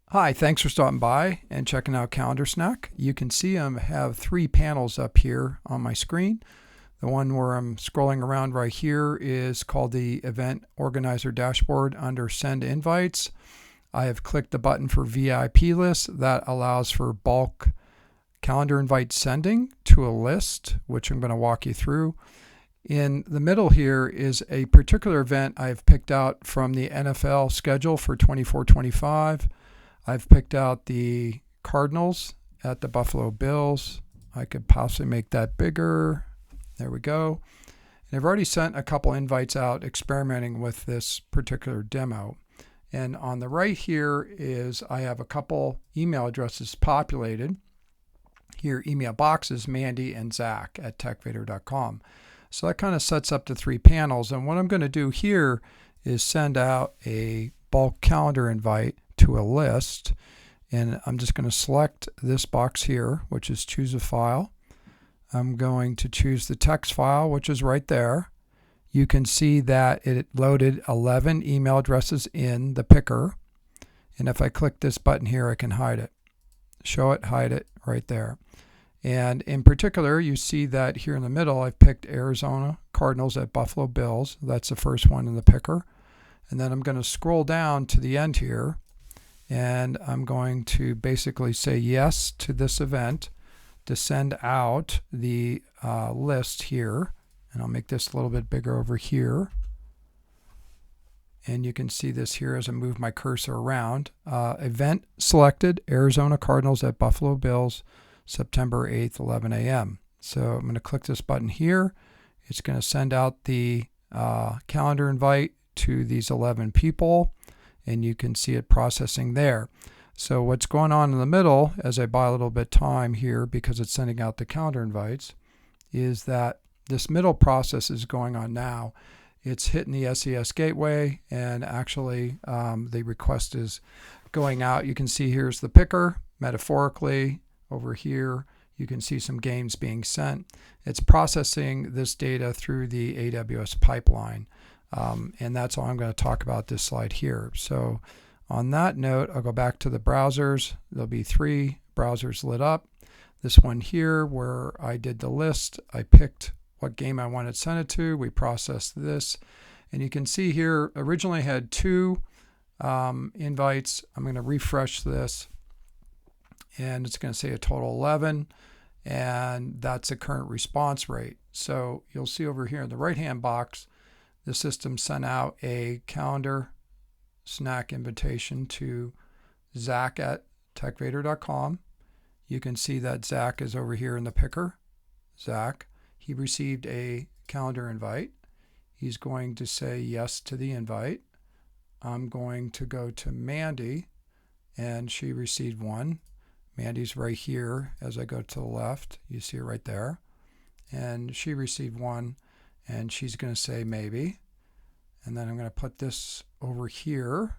Hi, thanks for stopping by and checking out Calendar Snack. You can see I have three panels up here on my screen. The one where I'm scrolling around right here is called the Event Organizer Dashboard under Send Invites. I have clicked the button for VIP list. That allows for bulk calendar invite sending to a list, which I'm going to walk you through. In the middle here is a particular event I've picked out from the NFL schedule for 24-25. I've picked out the Cardinals at the Buffalo Bills. I could possibly make that bigger. There we go. And I've already sent a couple invites out experimenting with this particular demo. And on the right here is I have a couple email addresses populated. Here, email boxes, Mandy and Zach at techvader.com. So that kind of sets up the three panels. And what I'm going to do here is send out a bulk calendar invite to a list. And I'm just going to select this box here, which is choose a file. I'm going to choose the text file, which is right there. You can see that it loaded 11 email addresses in the picker. And if I click this button here, I can hide it. Show it, hide it right there. And in particular, you see that here in the middle, I've picked Arizona Cardinals at Buffalo Bills. That's the first one in the picker. And then I'm going to scroll down to the end here, and I'm going to basically say yes to this event to send out the list here. And I'll make this a little bit bigger over here. And you can see this here as I move my cursor around. Event selected, Arizona Cardinals at Buffalo Bills, September 8th, 11 a.m. So I'm going to click this button here. It's going to send out the calendar invite to these 11 people, and you can see it processing there. So what's going on in the middle, as I buy a little bit time here because it's sending out the calendar invites, is that this middle process is going on now. It's hitting the SES gateway, and actually the request is going out. You can see here's the picker, metaphorically. Over here, you can see some games being sent. It's processing this data through the AWS pipeline. And that's all I'm going to talk about this slide here. So on that note, I'll go back to the browsers. There'll be three browsers lit up. This one here where I did the list, I picked what game I wanted sent it to. We processed this. And you can see here, originally had two invites. I'm going to refresh this. And it's going to say a total 11, and that's the current response rate. So you'll see over here in the right-hand box, the system sent out a calendar snack invitation to Zach at techvader.com. You can see that Zach is over here in the picker. Zach, he received a calendar invite. He's going to say yes to the invite. I'm going to go to Mandy, and she received one. Mandy's right here as I go to the left. You see it right there. And she received one, and she's going to say maybe. And then I'm going to put this over here.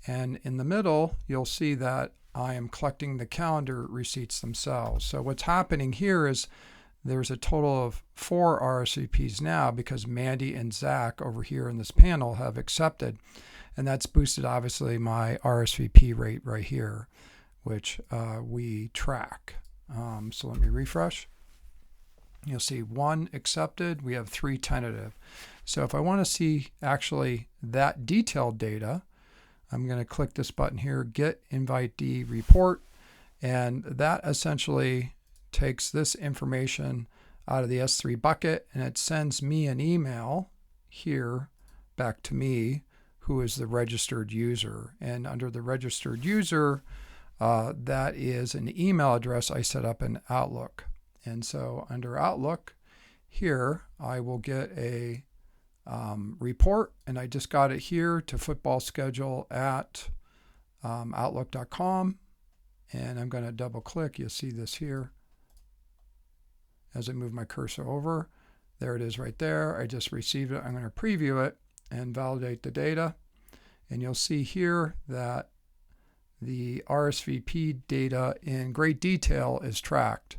And in the middle, you'll see that I am collecting the calendar receipts themselves. So what's happening here is there's a total of 4 RSVPs now because Mandy and Zach over here in this panel have accepted. And that's boosted, obviously, my RSVP rate right here, which we track. So let me refresh. You'll see 1 accepted. We have 3 tentative. So if I want to see actually that detailed data, I'm going to click this button here, Get Invitee Report, and that essentially takes this information out of the S3 bucket, and it sends me an email here back to me, who is the registered user. And under the registered user, that is an email address I set up in Outlook. And so under Outlook here, I will get a report, and I just got it here to football schedule at outlook.com. And I'm going to double click. You'll see this here as I move my cursor over. There it is right there. I just received it. I'm going to preview it and validate the data. And you'll see here that the RSVP data in great detail is tracked.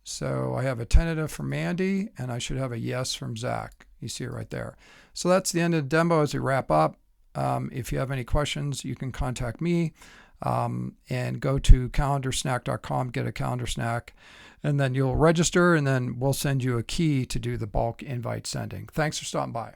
So I have a tentative from Mandy, and I should have a yes from Zach. You see it right there. So that's the end of the demo. As we wrap up, If you have any questions, you can contact me and go to calendarsnack.com, get a calendar snack, and then you'll register, and then we'll send you a key to do the bulk invite sending. Thanks for stopping by.